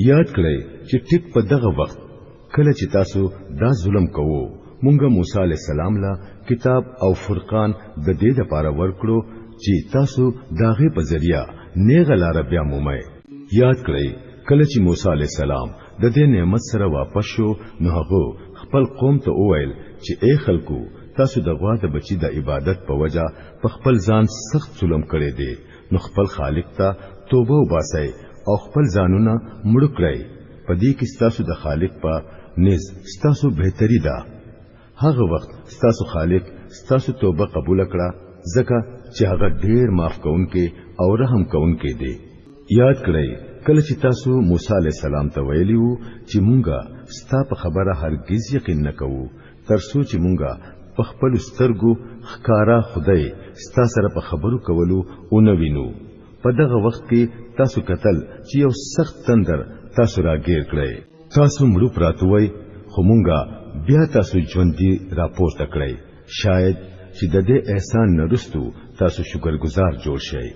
یاد کړئ چې ټیک په دغه وخت کله چې تاسو دا ظلم کوو مونږه موسی علی السلام لا کتاب او فرقان د دې لپاره ورکړو چې تاسو داغه په ذریعہ نیغه لار بیا مومئ. یاد کړئ کله چې موسی علی السلام د دې نعمت سره واپس شو نو هغه خپل قوم ته وویل چې اے خلکو تاسو د غوا د بچی د عبادت په وجا په خپل ځان سخت ظلم کړی دی نو خپل خالق ته توبه وباسئ او خپل ځانونه مړ کړئ. په دې کې ستاسو د خالق په نس ستاسو بهتري ده. هغه وخت ستاسو خالق ستاسو توبه قبول کړه ځکه چې هغه ډیر معاف کونکي او رحم کونکي دی. یاد کړئ کله چې تاسو موسی علی السلام ته ویلیو چې مونږه ستا په خبره هرگز یقین نکوو ترڅو چې مونږه په خپل سترګو ښکارا خدای ستا سره په خبرو کولو او نو وینو. په دغه وخت کې تاسو قتل چې یو سخت تندر تاسو راګیر کړئ. تاسو مړو پراتوي خو مونږه بیا تاسو ژوندۍ راپورته کړئ. شاید چې د دې احسان نرستو تاسو شکرګزار جوړ شئ.